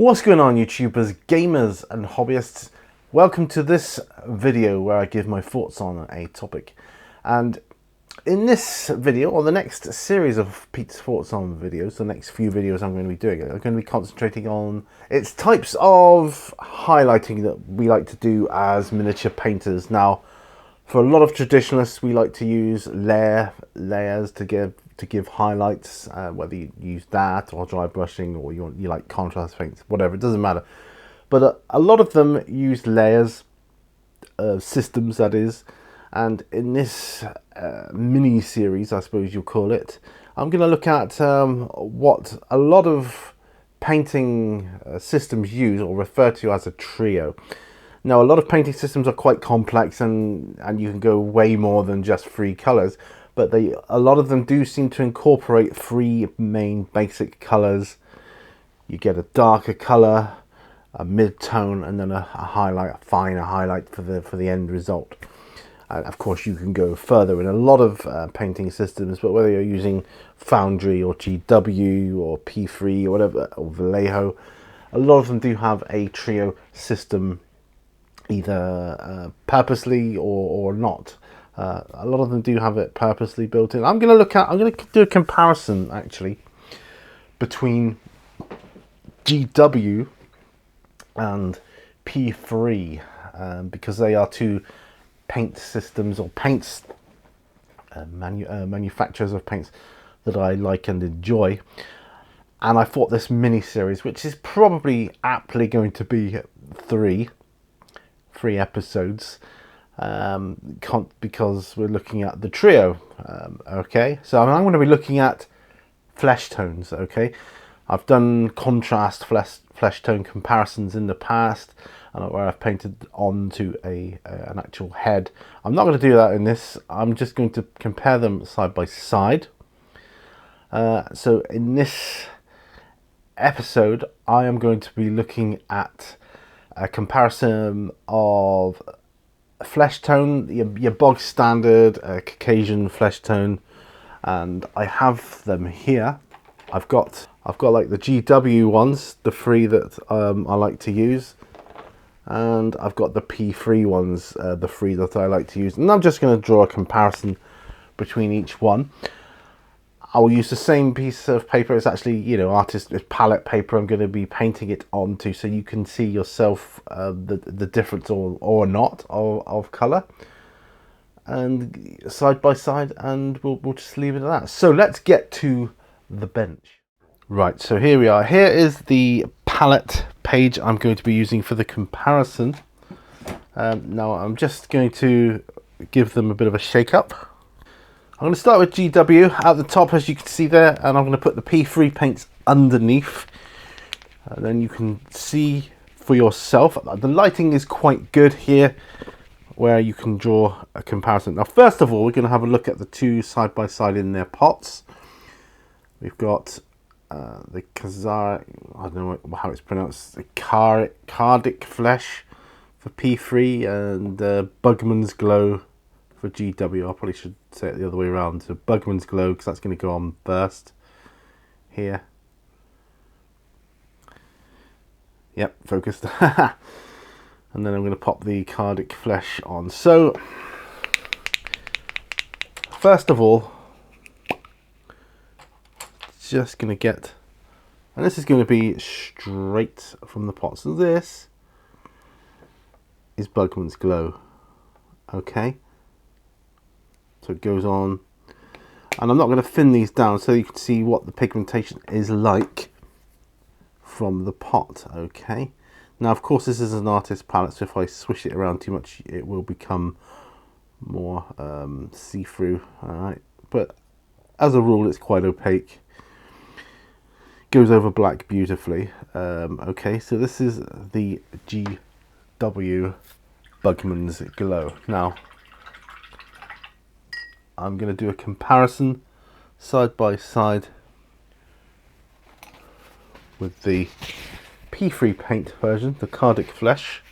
What's going on, YouTubers, gamers and hobbyists? Welcome to this video where I give my thoughts on a topic. And in this video, or the next series of Pete's thoughts on videos, the next few videos I'm going to be doing, I'm going to be concentrating on its types of highlighting that we like to do as miniature painters. Now, for a lot of traditionalists, we like to use layers to give highlights, whether you use that or dry brushing or you like contrast paints, whatever, it doesn't matter. But a lot of them use layers, systems that is, and in this mini series, I suppose you'll call it, I'm going to look at what a lot of painting systems use or refer to as a trio. Now, a lot of painting systems are quite complex and you can go way more than just 3 colors. But a lot of them do seem to incorporate 3 main basic colors. You get a darker color, a mid-tone, and then a highlight, a finer highlight for the end result. And of course, you can go further in a lot of painting systems, but whether you're using Foundry or GW or P3 or whatever, or Vallejo, a lot of them do have a trio system, either purposely or not. A lot of them do have it purposely built in. I'm going to do a comparison actually between GW and P3 because they are 2 paint systems or paints, manufacturers of paints that I like and enjoy. And I thought this mini series, which is probably aptly going to be 3 episodes, because we're looking at the trio. Okay, so I'm going to be looking at flesh tones. Okay, I've done contrast flesh tone comparisons in the past, and where I've painted onto an actual head. I'm not going to do that in this. I'm just going to compare them side by side. So in this episode, I am going to be looking at a comparison of flesh tone, your bog standard Caucasian flesh tone, and I have them here. I've got like the GW ones, the 3 that I like to use, and I've got the P3 ones, the 3 that I like to use, and I'm just going to draw a comparison between each one. I will use the same piece of paper. It's actually, it's palette paper I'm going to be painting it onto, so you can see yourself the difference or not of colour, and side by side, and we'll just leave it at that. So let's get to the bench. Right, so here we are. Here is the palette page I'm going to be using for the comparison. Now I'm just going to give them a bit of a shake up. I'm going to start with GW at the top, as you can see there, and I'm going to put the P3 paints underneath. And then you can see for yourself. The lighting is quite good here, where you can draw a comparison. Now, first of all, we're going to have a look at the 2 side by side in their pots. We've got the Kazar, I don't know how it's pronounced, the Khardic flesh for P3, and Bugmans glow for GW. I probably should say it the other way around. So Bugman's glow, because that's going to go on first here. Yep, focused. And then I'm going to pop the Khardic flesh on. So first of all, just going to get, and this is going to be straight from the pot. So this is Bugman's glow. Okay. So it goes on, and I'm not going to thin these down so you can see what the pigmentation is like from the pot. Okay, now of course this is an artist palette, so if I swish it around too much it will become more see-through. Alright, but as a rule it's quite opaque, goes over black beautifully. Okay, so this is the GW Bugman's glow. Now I'm going to do a comparison side by side with the P3 paint version, the Khardic flesh.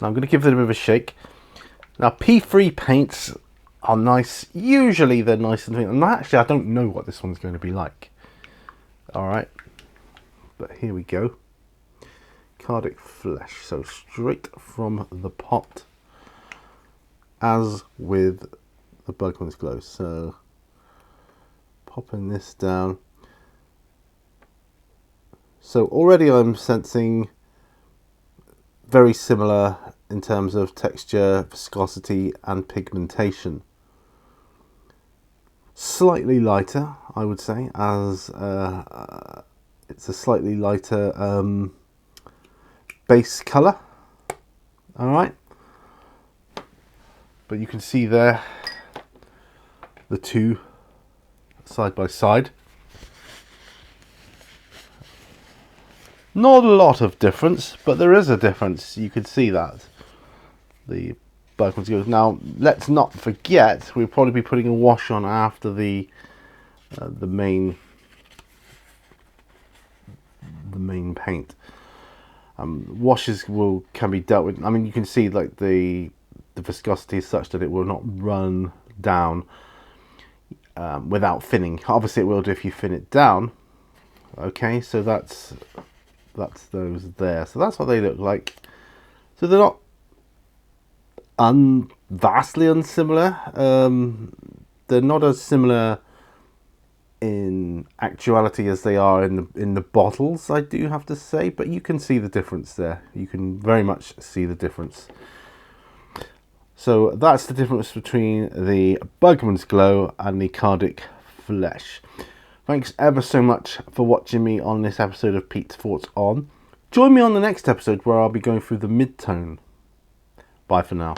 Now I'm going to give it a bit of a shake. Now P3 paints are nice. Usually they're nice and actually I don't know what this one's going to be like. All right, but here we go. Khardic flesh, so straight from the pot, as with the Bugmans glow. So popping this down. So already I'm sensing very similar in terms of texture, viscosity and pigmentation. Slightly lighter, I would say, as it's a slightly lighter base colour. All right, but you can see there the two side by side. Not a lot of difference, but there is a difference. You can see that the Bugmans goes. Now let's not forget we'll probably be putting a wash on after the main paint. Washes can be dealt with. I mean, you can see like the viscosity is such that it will not run down without thinning. Obviously it will do if you thin it down. Okay, so that's those there. So that's what they look like. So they're not vastly unsimilar. They're not as similar in actuality as they are in the bottles, I do have to say, but you can see the difference there. You can very much see the difference. So that's the difference between the Bugmans glow and the Khardic flesh. Thanks ever so much for watching me on this episode of Pete's Thoughts On. Join me on the next episode where I'll be going through the mid-tone. Bye for now.